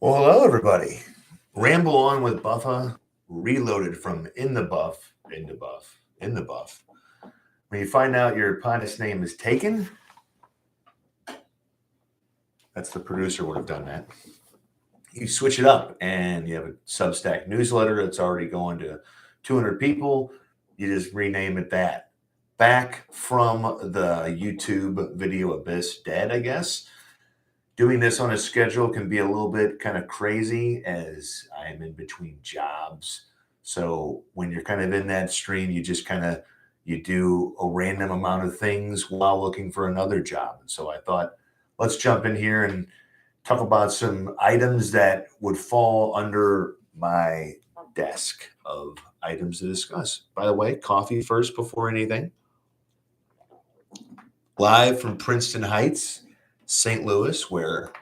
Well, hello, everybody. Ramble On with Buffa, reloaded from In the Buff, into Buff, in the Buff. When you find out your podcast name is taken, that's the producer would have done that. You switch it up and you have a Substack newsletter that's already going to 200 people. You just rename it that. Back from the YouTube video abyss, dead, I guess. Doing this on a schedule can be a little bit kind of crazy as I'm in between jobs. So when you're kind of in that stream, you just you do a random amount of things while looking for another job. And so I thought, let's jump in here and talk about some items that would fall under my desk of items to discuss. By the way, coffee first before anything. Live from Princeton Heights, St. Louis, where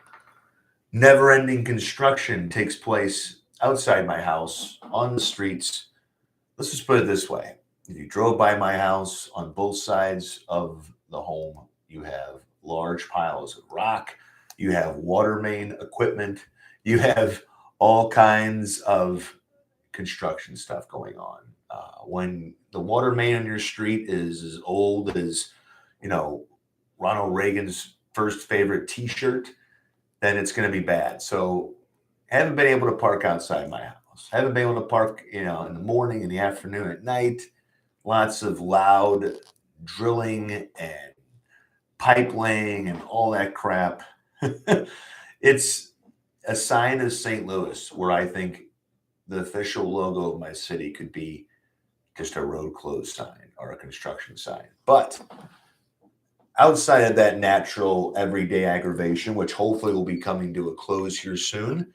never-ending construction takes place outside my house, on the streets. Let's just put it this way. If you drove by my house, on both sides of the home, you have large piles of rock, you have water main equipment, you have all kinds of construction stuff going on. When the water main on your street is as old as, Ronald Reagan's first favorite T-shirt, then it's going to be bad. So haven't been able to park outside my house. Haven't been able to park, in the morning, in the afternoon, at night. Lots of loud drilling and pipe laying and all that crap. It's a sign of St. Louis where I think the official logo of my city could be just a road closed sign or a construction sign. But outside of that natural everyday aggravation, which hopefully will be coming to a close here soon,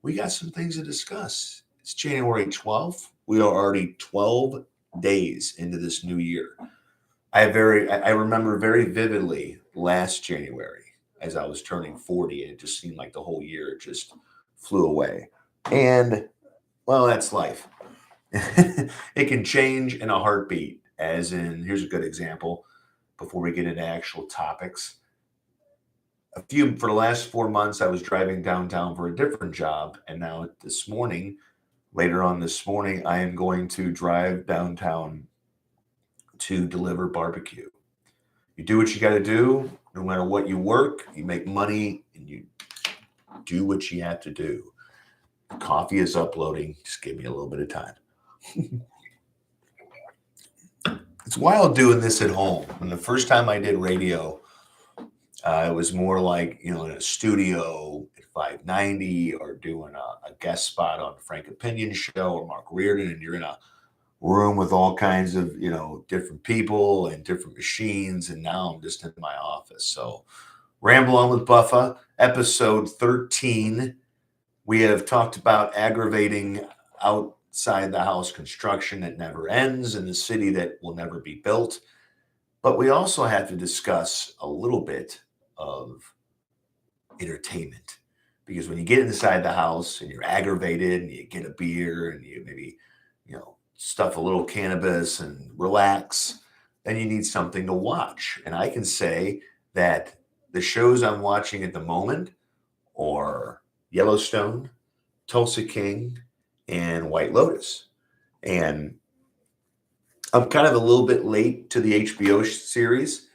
we got some things to discuss. It's January 12th. We are already 12 days into this new year. I remember very vividly last January as I was turning 40, and it just seemed like the whole year just flew away. And, well, that's life. It can change in a heartbeat, as in, here's a good example before we get into actual topics. For the last 4 months, I was driving downtown for a different job. And now later on this morning, I am going to drive downtown to deliver barbecue. You do what you got to do. No matter what you work, you make money and you do what you have to do. The coffee is uploading. Just give me a little bit of time. It's wild doing this at home. When the first time I did radio, it was more like, in a studio at 590 or doing a guest spot on Frank Opinion show or Mark Reardon, and you're in a room with all kinds of, different people and different machines. And now I'm just in my office. So Ramble On with Buffa, episode 13. We have talked about aggravating outside the house construction that never ends in the city that will never be built. But we also have to discuss a little bit of entertainment, because when you get inside the house and you're aggravated and you get a beer and you maybe, stuff a little cannabis and relax, then you need something to watch. And I can say that the shows I'm watching at the moment are Yellowstone, Tulsa King, and White Lotus. And I'm kind of a little bit late to the HBO series.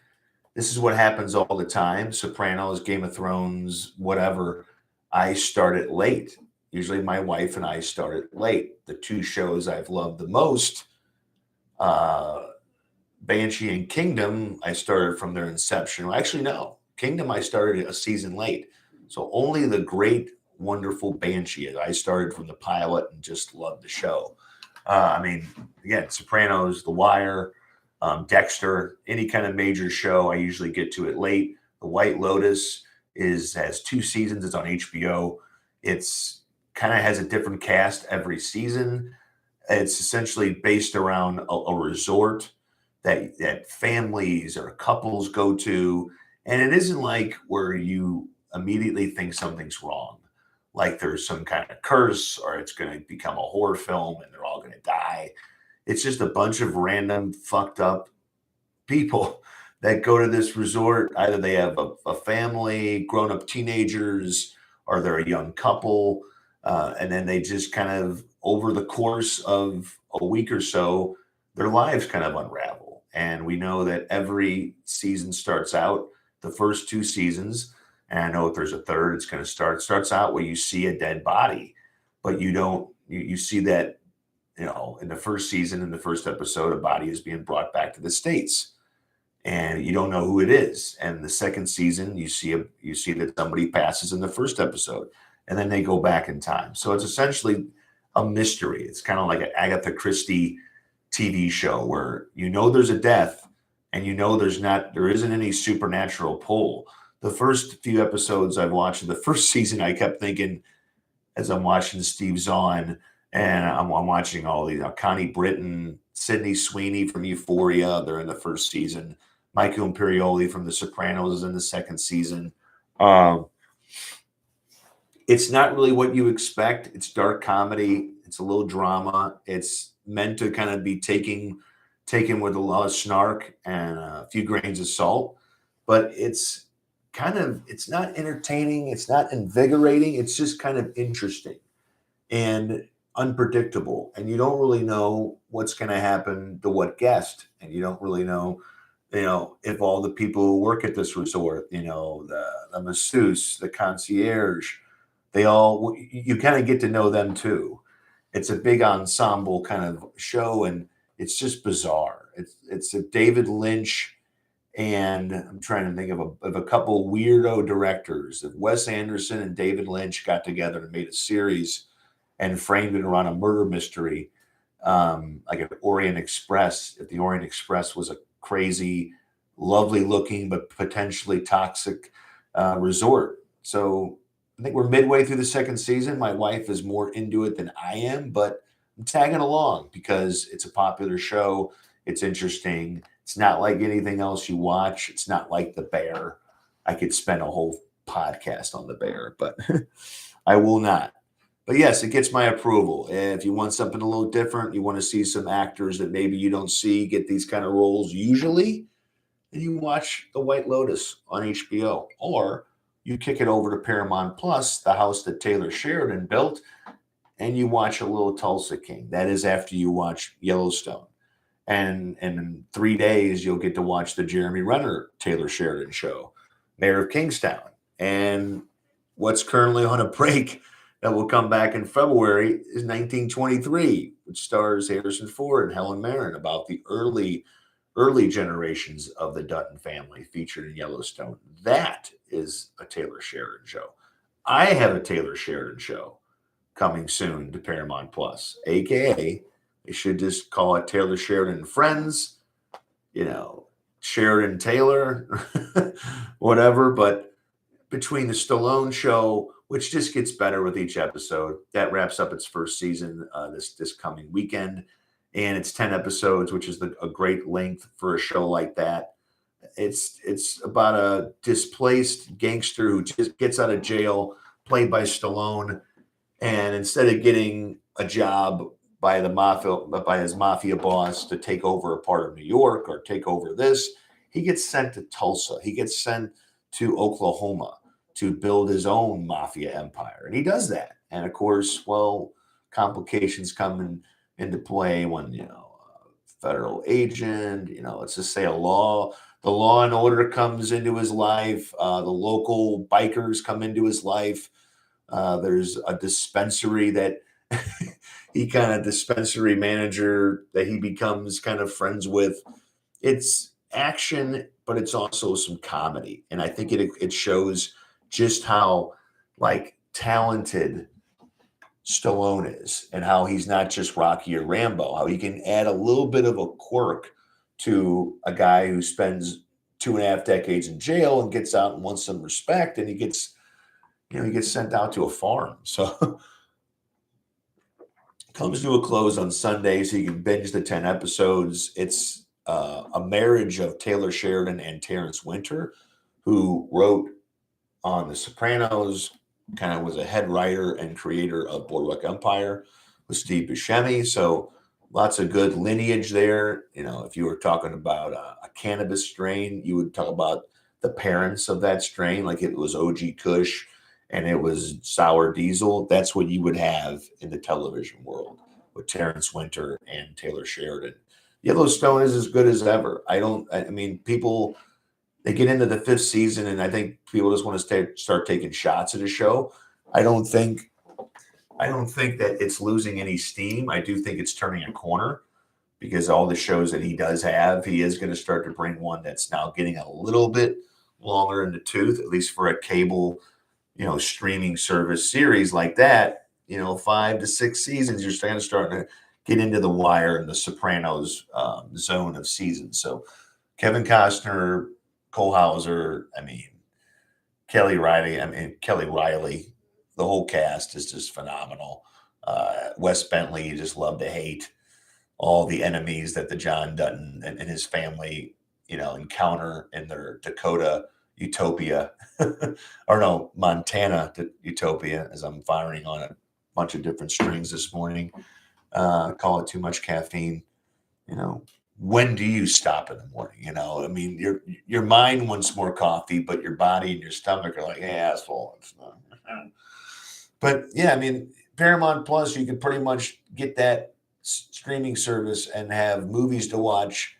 This is what happens all the time. Sopranos, Game of Thrones, whatever. I start it late. Usually my wife and I start it late. The two shows I've loved the most, Banshee and Kingdom, I started from their inception. Well, actually, no. Kingdom, I started a season late. So only the great, wonderful Banshee. I started from the pilot and just loved the show. Again, Sopranos, The Wire, Dexter, any kind of major show, I usually get to it late. The White Lotus has 2 seasons. It's on HBO. It's kind of has a different cast every season. It's essentially based around a resort that families or couples go to. And it isn't like where you immediately think something's wrong, like there's some kind of curse or it's going to become a horror film and they're all going to die. It's just a bunch of random fucked up people that go to this resort. Either they have a family, grown-up teenagers, or they're a young couple, and then they just kind of over the course of a week or so, their lives kind of unravel. And we know that every season starts out the first two seasons, and I know if there's a third, it's going to starts out where you see a dead body, but you don't you see that in the first season, in the first episode, a body is being brought back to the States and you don't know who it is. And the second season, you see that somebody passes in the first episode, and then they go back in time. So it's essentially a mystery. It's kind of like an Agatha Christie TV show where there's a death, and there isn't any supernatural pull. The first few episodes I've watched of the first season, I kept thinking, as I'm watching Steve Zahn, and I'm watching all these Connie Britton, Sydney Sweeney from Euphoria. They're in the first season. Michael Imperioli from The Sopranos is in the second season. It's not really what you expect. It's dark comedy. It's a little drama. It's meant to kind of be taken with a lot of snark and a few grains of salt, but it's not entertaining. It's not invigorating. It's just kind of interesting and unpredictable. And you don't really know what's going to happen to what guest. And you don't really know, if all the people who work at this resort, the masseuse, the concierge, you kind of get to know them too. It's a big ensemble kind of show, and it's just bizarre. It's a David Lynch, and I'm trying to think of a couple weirdo directors. If Wes Anderson and David Lynch got together and made a series and framed it around a murder mystery, like an Orient Express, if the Orient Express was a crazy, lovely looking, but potentially toxic resort. So I think we're midway through the second season. My wife is more into it than I am, but I'm tagging along because it's a popular show. It's interesting. It's not like anything else you watch. It's not like The Bear. I could spend a whole podcast on The Bear, but I will not. But yes, it gets my approval. If you want something a little different, you want to see some actors that maybe you don't see get these kind of roles usually, then you watch The White Lotus on HBO. Or you kick it over to Paramount Plus, the house that Taylor Sheridan built, and you watch a little Tulsa King. That is after you watch Yellowstone. And in 3 days, you'll get to watch the Jeremy Renner Taylor Sheridan show, Mayor of Kingstown. And what's currently on a break that will come back in February is 1923, which stars Harrison Ford and Helen Mirren, about the early generations of the Dutton family featured in Yellowstone. That is a Taylor Sheridan show. I have a Taylor Sheridan show coming soon to Paramount Plus, aka they should just call it Taylor Sheridan and Friends, Sheridan Taylor, whatever. But between the Stallone show, which just gets better with each episode, that wraps up its first season this coming weekend, and it's 10 episodes, which is a great length for a show like that. It's about a displaced gangster who just gets out of jail, played by Stallone, and instead of getting a job by his mafia boss to take over a part of New York or take over this, he gets sent to Tulsa. He gets sent to Oklahoma to build his own mafia empire, and he does that. And of course, complications come into play when federal agent, let's just say the law and order comes into his life. The local bikers come into his life. There's a dispensary that dispensary manager that he becomes kind of friends with. It's action, but it's also some comedy. And I think it shows just how talented Stallone is and how he's not just Rocky or Rambo, how he can add a little bit of a quirk to a guy who spends 2.5 decades in jail and gets out and wants some respect, and he gets sent out to a farm. So comes to a close on Sunday, so you can binge the 10 episodes. It's a marriage of Taylor Sheridan and Terrence Winter, who wrote on The Sopranos, kind of was a head writer and creator of Boardwalk Empire with Steve Buscemi. So lots of good lineage there. If you were talking about a cannabis strain, you would talk about the parents of that strain, like it was OG Kush and it was sour diesel, that's what you would have in the television world with Terrence Winter and Taylor Sheridan. Yellowstone is as good as ever. I mean, people, they get into the fifth season, and I think people just want to start taking shots at a show. I don't think, I don't think that it's losing any steam. I do think it's turning a corner because all the shows that he does have, he is going to start to bring one that's now getting a little bit longer in the tooth, at least for a cable, streaming service series like that. 5 to 6 seasons, you're starting to get into the Wire and the Sopranos zone of seasons. So Kevin Costner, Cole Hauser, Kelly Riley, the whole cast is just phenomenal. Wes Bentley, you just love to hate all the enemies that the John Dutton and his family, encounter in their Dakota utopia, or no, Montana utopia, as I'm firing on a bunch of different strings this morning. Call it too much caffeine. When do you stop in the morning? Your mind wants more coffee, but your body and your stomach are like, hey, asshole. It's not. But yeah, Paramount Plus, you can pretty much get that streaming service and have movies to watch,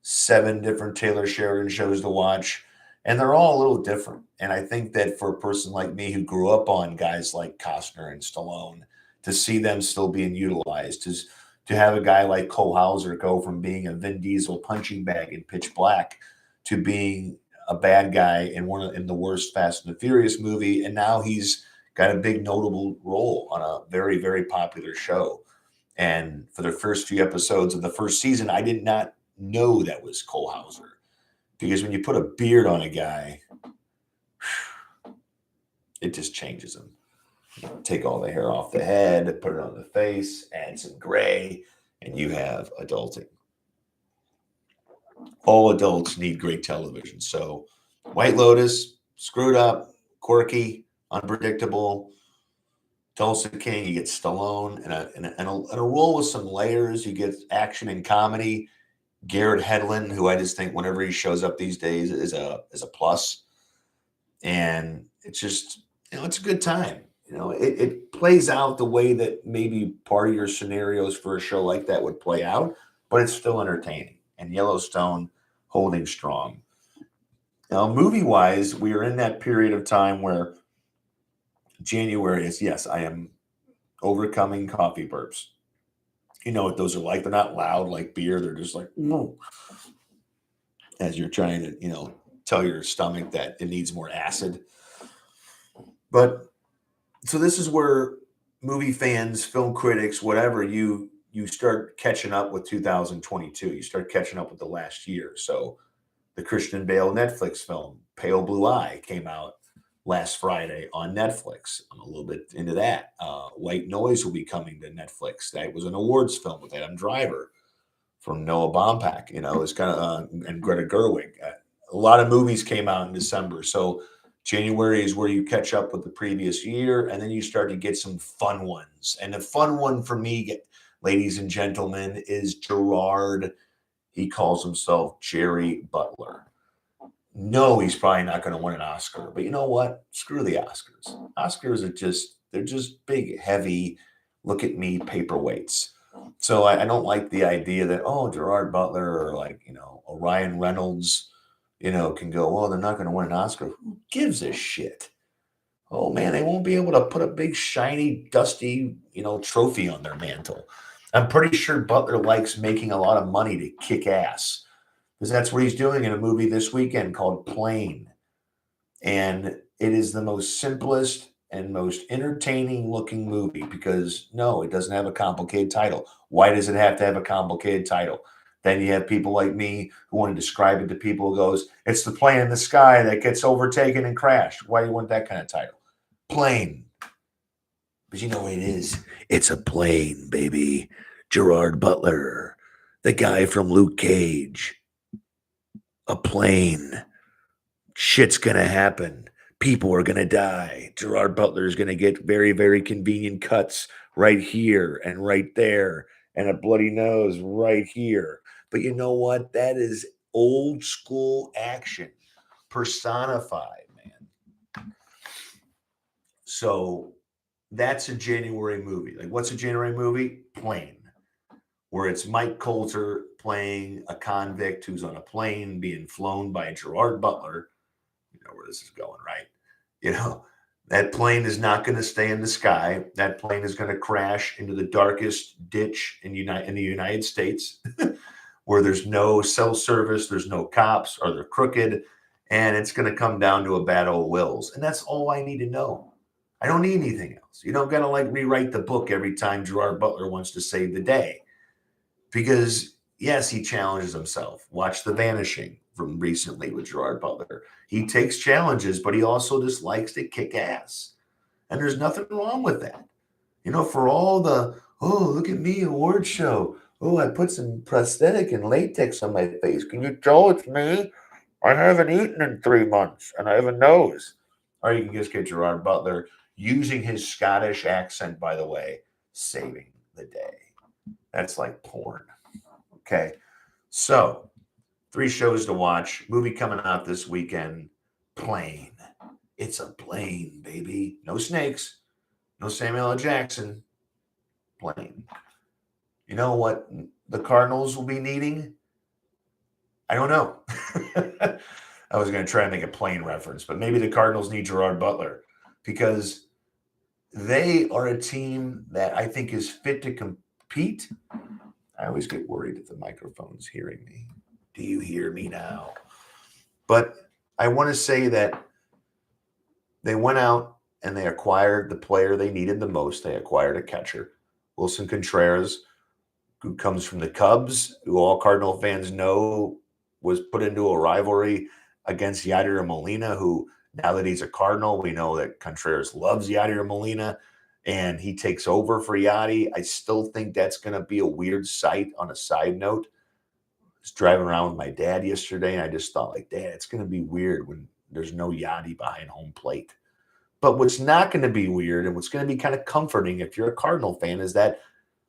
7 different Taylor Sheridan shows to watch, and they're all a little different. And I think that for a person like me who grew up on guys like Costner and Stallone, to see them still being utilized, to have a guy like Cole Hauser go from being a Vin Diesel punching bag in Pitch Black to being a bad guy in the worst Fast and the Furious movie, and now he's got a big notable role on a very, very popular show. And for the first few episodes of the first season, I did not know that was Cole Hauser, because when you put a beard on a guy, it just changes him. Take all the hair off the head, put it on the face, add some gray, and you have adulting. All adults need great television. So White Lotus, screwed up, quirky, unpredictable. Tulsa King, you get Stallone and a role with some layers. You get action and comedy. Garrett Hedlund, who I just think whenever he shows up these days is a plus. And it's just, it's a good time. It plays out the way that maybe part of your scenarios for a show like that would play out, but it's still entertaining. And Yellowstone holding strong. Now, movie-wise, we are in that period of time where January is, yes, I am overcoming coffee burps. You know what those are like. They're not loud like beer. They're just like, no. As you're trying to, tell your stomach that it needs more acid. But so this is where movie fans, film critics, whatever, you start catching up with 2022. You start catching up with the last year. So the Christian Bale Netflix film, Pale Blue Eye, came out last Friday on Netflix. I'm a little bit into that. White Noise will be coming to Netflix. That was an awards film with Adam Driver from Noah Baumbach. It's kind of and Greta Gerwig. A lot of movies came out in December, so January is where you catch up with the previous year, and then you start to get some fun ones. And the fun one for me, ladies and gentlemen, is Gerard. He calls himself Jerry Butler. No, he's probably not going to win an Oscar, but you know what? Screw the Oscars. Oscars they're just big, heavy, look at me paperweights. So I don't like the idea that, Gerard Butler or Ryan Reynolds, can go, well, they're not going to win an Oscar. Who gives a shit? Oh man, they won't be able to put a big, shiny, dusty, trophy on their mantle. I'm pretty sure Butler likes making a lot of money to kick ass, because that's what he's doing in a movie this weekend called Plane. And it is the most simplest and most entertaining looking movie, because no, it doesn't have a complicated title. Why does it have to have a complicated title? Then you have people like me who want to describe it to people who goes, it's the plane in the sky that gets overtaken and crashed. Why do you want that kind of title? Plane. But you know what it is? It's a plane, baby. Gerard Butler, the guy from Luke Cage. A plane. Shit's going to happen. People are going to die. Gerard Butler is going to get very, very convenient cuts right here and right there, and a bloody nose right here. But you know what? That is old school action personified, man. So that's a January movie. Like, what's a January movie? Plane, where it's Mike Coulter playing a convict who's on a plane being flown by Gerard Butler. You know where this is going, right? You know, that plane is not going to stay in the sky. That plane is going to crash into the darkest ditch in the United States, where there's no cell service, there's no cops, or they're crooked, and it's going to come down to a battle of wills. And that's all I need to know. I don't need anything else. You don't got to like rewrite the book every time Gerard Butler wants to save the day. Because, yes, he challenges himself. Watch The Vanishing from recently with Gerard Butler. He takes challenges, but he also just likes to kick ass. And there's nothing wrong with that. You know, for all the, oh, look at me, award show. Oh, I put some prosthetic and latex on my face. Can you tell it's me? I haven't eaten in 3 months and I have a nose. Or you can just get Gerard Butler using his Scottish accent, by the way, saving the day. That's like porn. Okay. So, 3 shows to watch. Movie coming out this weekend. Plane. It's a plane, baby. No snakes. No Samuel L. Jackson. Plane. You know what the Cardinals will be needing? I don't know. I was going to try and make a plane reference, but maybe the Cardinals need Gerard Butler because they are a team that I think is fit to compete. I always get worried if the microphone's hearing me. Do you hear me now? But I want to say that they went out and they acquired the player they needed the most. They acquired a catcher, Wilson Contreras, who comes from the Cubs, who all Cardinal fans know was put into a rivalry against Yadier Molina, who now that he's a Cardinal, we know that Contreras loves Yadier Molina and he takes over for Yadi. I still think that's going to be a weird sight on a side note. I was driving around with my dad yesterday and I just thought, like, Dad, it's going to be weird when there's no Yadi behind home plate. But what's not going to be weird and what's going to be kind of comforting if you're a Cardinal fan is that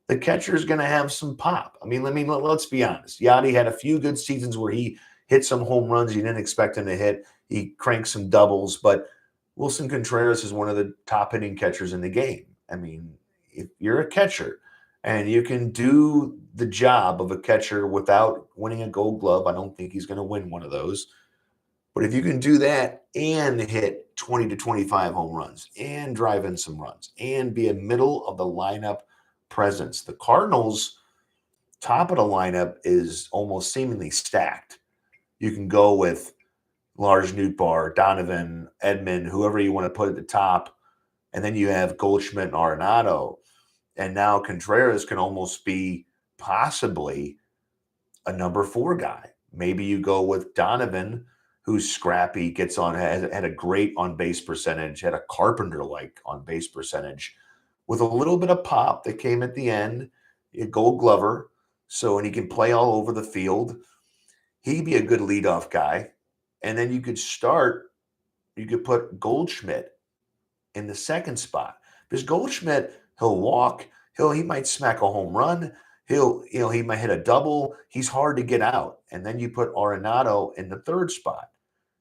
the catcher is going to have some pop. I mean, let's be honest. Yadi had a few good seasons where he hit some home runs you didn't expect him to hit. He cranked some doubles, but Wilson Contreras is one of the top hitting catchers in the game. I mean, if you're a catcher and you can do the job of a catcher without winning a Gold Glove, I don't think he's going to win one of those. But if you can do that and hit 20 to 25 home runs and drive in some runs and be a middle of the lineup presence, the Cardinals' top of the lineup is almost seemingly stacked. You can go with Lars Nootbaar, Donovan, Edman, whoever you want to put at the top. And then you have Goldschmidt and Arenado. And now Contreras can almost be possibly a number 4 guy. Maybe you go with Donovan, who's scrappy, gets on, had a great on-base percentage, had a Carpenter-like on-base percentage, with a little bit of pop that came at the end, a Gold Glover, and he can play all over the field. He'd be a good leadoff guy. And then you could put Goldschmidt in the second spot. Because Goldschmidt, he'll walk, he might smack a home run, he might hit a double. He's hard to get out. And then you put Arenado in the third spot.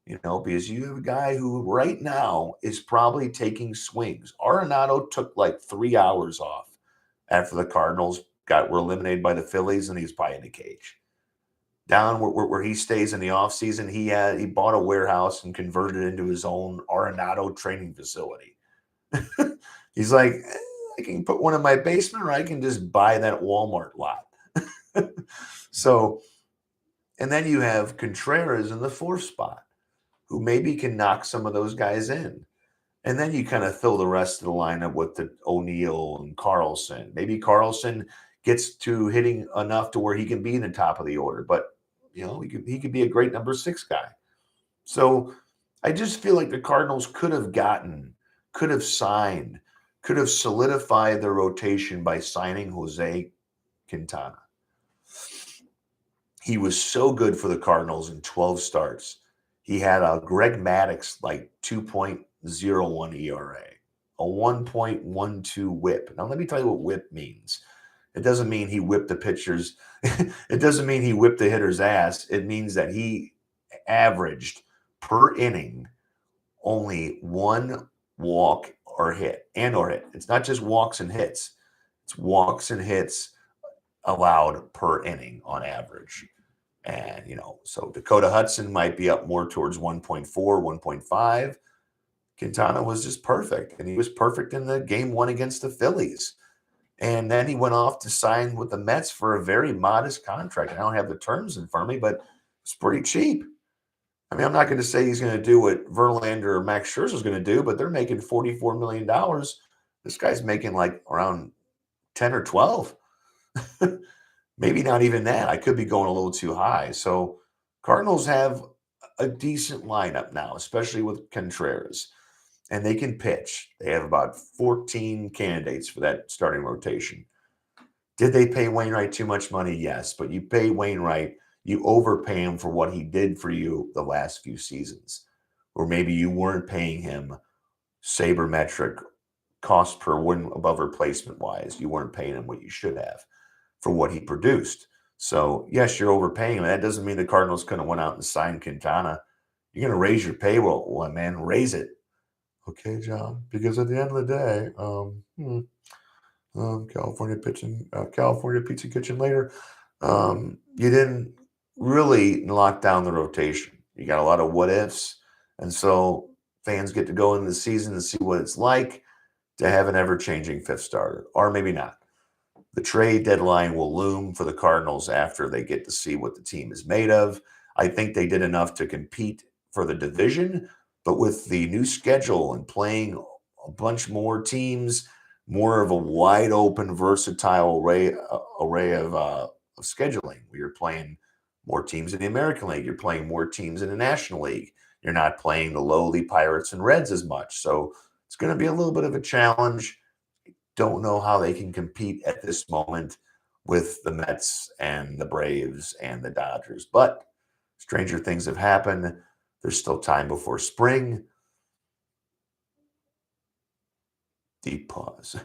Because you have a guy who right now is probably taking swings. Arenado took like 3 hours off after the Cardinals were eliminated by the Phillies, and he's probably in the cage. Down where he stays in the offseason, he bought a warehouse and converted it into his own Arenado training facility. He's like, I can put one in my basement, or I can just buy that Walmart lot. And then you have Contreras in the 4th spot, who maybe can knock some of those guys in. And then you kind of fill the rest of the lineup with the O'Neill and Carlson. Maybe Carlson gets to hitting enough to where he can be in the top of the order. But, he could be a great number 6 guy. So I just feel like the Cardinals could have signed, could have solidified their rotation by signing Jose Quintana. He was so good for the Cardinals in 12 starts. He had a Greg Maddux like 2.01 ERA, a 1.12 whip. Now, let me tell you what whip means. It doesn't mean he whipped the pitchers. It doesn't mean he whipped the hitter's ass. It means that he averaged per inning only 1 walk or hit or hit. It's not just walks and hits. It's walks and hits allowed per inning on average. And, so Dakota Hudson might be up more towards 1.4, 1.5. Quintana was just perfect. And he was perfect in the game one against the Phillies. And then he went off to sign with the Mets for a very modest contract. I don't have the terms in front of me, but it's pretty cheap. I mean, I'm not going to say he's going to do what Verlander or Max Scherzer is going to do, but they're making $44 million. This guy's making like around 10 or 12. Maybe not even that. I could be going a little too high. So Cardinals have a decent lineup now, especially with Contreras, and they can pitch. They have about 14 candidates for that starting rotation. Did they pay Wainwright too much money? Yes, but you pay Wainwright, you overpay him for what he did for you the last few seasons. Or maybe you weren't paying him sabermetric cost per win above replacement wise. You weren't paying him what you should have for what he produced. So, yes, you're overpaying him. That doesn't mean the Cardinals couldn't have went out and signed Quintana. You're going to raise your payroll. Well, man, raise it. Okay, John, because at the end of the day, California Pizza Kitchen later, you didn't really lock down the rotation. You got a lot of what ifs. And so fans get to go into the season and see what it's like to have an ever-changing fifth starter, or maybe not. The trade deadline will loom for the Cardinals after they get to see what the team is made of. I think they did enough to compete for the division, but with the new schedule and playing a bunch more teams, more of a wide open, versatile array of scheduling. You're playing more teams in the American League. You're playing more teams in the National League. You're not playing the lowly Pirates and Reds as much. So it's going to be a little bit of a challenge. Don't know how they can compete at this moment with the Mets and the Braves and the Dodgers. But stranger things have happened. There's still time before spring. Deep pause.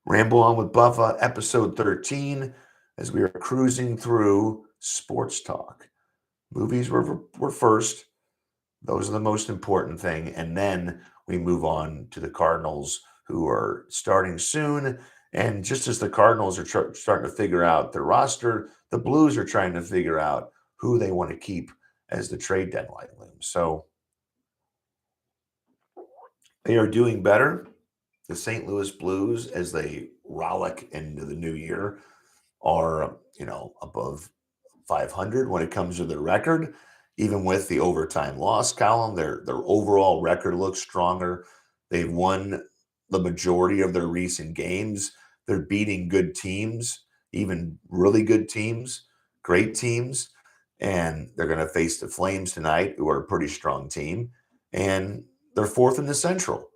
Ramble On with Buffa, episode 13, as we are cruising through sports talk. Movies were first. Those are the most important thing. And then we move on to the Cardinals, who are starting soon. And just as the Cardinals are starting to figure out their roster, the Blues are trying to figure out who they want to keep as the trade deadline looms. So they are doing better. The St. Louis Blues, as they rollick into the new year, are, above 500 when it comes to their record. Even with the overtime loss column, their overall record looks stronger. They've won the majority of their recent games. They're beating good teams, even really good teams, great teams. And they're going to face the Flames tonight, who are a pretty strong team. And they're fourth in the Central,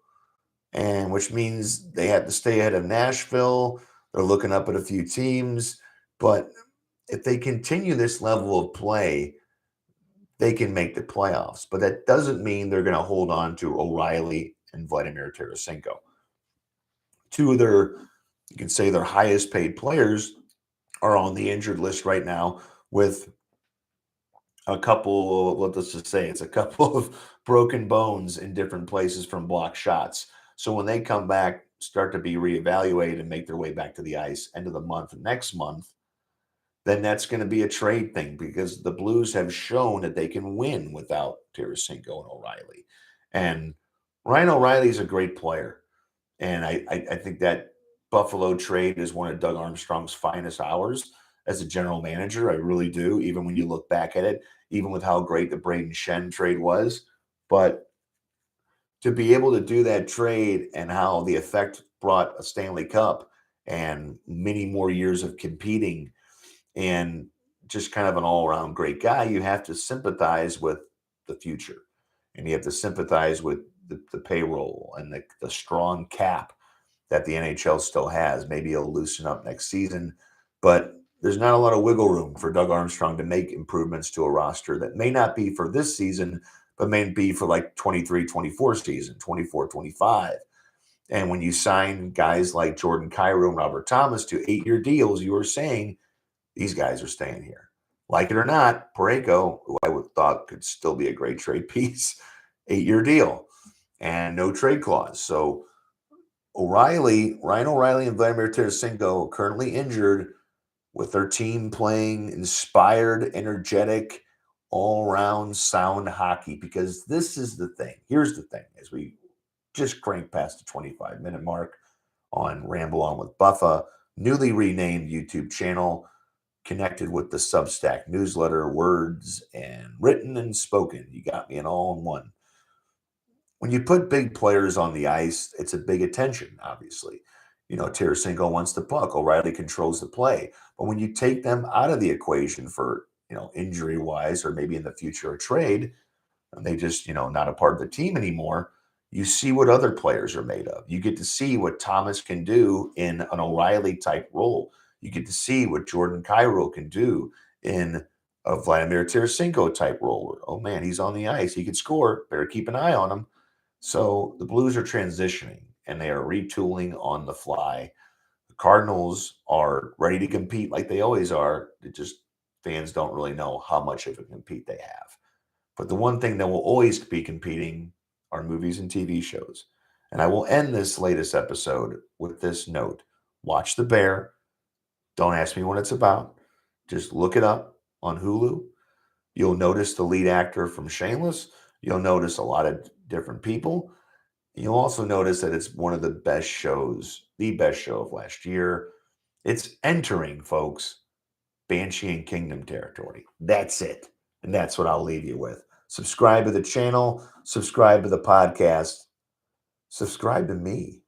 and which means they have to stay ahead of Nashville. They're looking up at a few teams. But if they continue this level of play, they can make the playoffs. But that doesn't mean they're going to hold on to O'Reilly and Vladimir Tarasenko. Two of their, you can say, their highest paid players are on the injured list right now, with a couple, let's just say it's a couple of broken bones in different places from blocked shots. So when they come back, start to be reevaluated and make their way back to the ice end of the month, next month, then that's going to be a trade thing, because the Blues have shown that they can win without Tarasenko and O'Reilly. And Ryan O'Reilly is a great player. And I think that Buffalo trade is one of Doug Armstrong's finest hours as a general manager. I really do, even when you look back at it, even with how great the Braden Shen trade was. But to be able to do that trade and how the effect brought a Stanley Cup and many more years of competing, and just kind of an all-around great guy, you have to sympathize with the future. And you have to sympathize with the payroll and the strong cap that the NHL still has. Maybe it'll loosen up next season, but there's not a lot of wiggle room for Doug Armstrong to make improvements to a roster that may not be for this season, but may be for like 23-24 season, 24-25. And when you sign guys like Jordan Kyrou and Robert Thomas to 8-year deals, you are saying these guys are staying here. Like it or not, Parayko, who I would thought could still be a great trade piece, 8-year deal. and no trade clause. So Ryan O'Reilly and Vladimir Tarasenko currently injured, with their team playing inspired, energetic, all-round sound hockey. Because this is the thing. Here's the thing. As we just crank past the 25-minute mark on Ramble On with Buffa, newly renamed YouTube channel, connected with the Substack newsletter, words and written and spoken. You got me in all in one. When you put big players on the ice, it's a big attention, obviously. Tarasenko wants the puck. O'Reilly controls the play. But when you take them out of the equation for, injury wise, or maybe in the future a trade, and they just, not a part of the team anymore, you see what other players are made of. You get to see what Thomas can do in an O'Reilly type role. You get to see what Jordan Kyrou can do in a Vladimir Tarasenko type role. Oh man, he's on the ice. He can score. Better keep an eye on him. So the Blues are transitioning and they are retooling on the fly. The Cardinals are ready to compete like they always are. It just fans don't really know how much of a compete they have. But the one thing that will always be competing are movies and TV shows. And I will end this latest episode with this note. Watch The Bear. Don't ask me what it's about. Just look it up on Hulu. You'll notice the lead actor from Shameless. You'll notice a lot of different people. You'll also notice that it's one of the best shows, the best show of last year. It's entering, folks, Banshee and Kingdom territory. That's it. And that's what I'll leave you with. Subscribe to the channel, subscribe to the podcast, subscribe to me.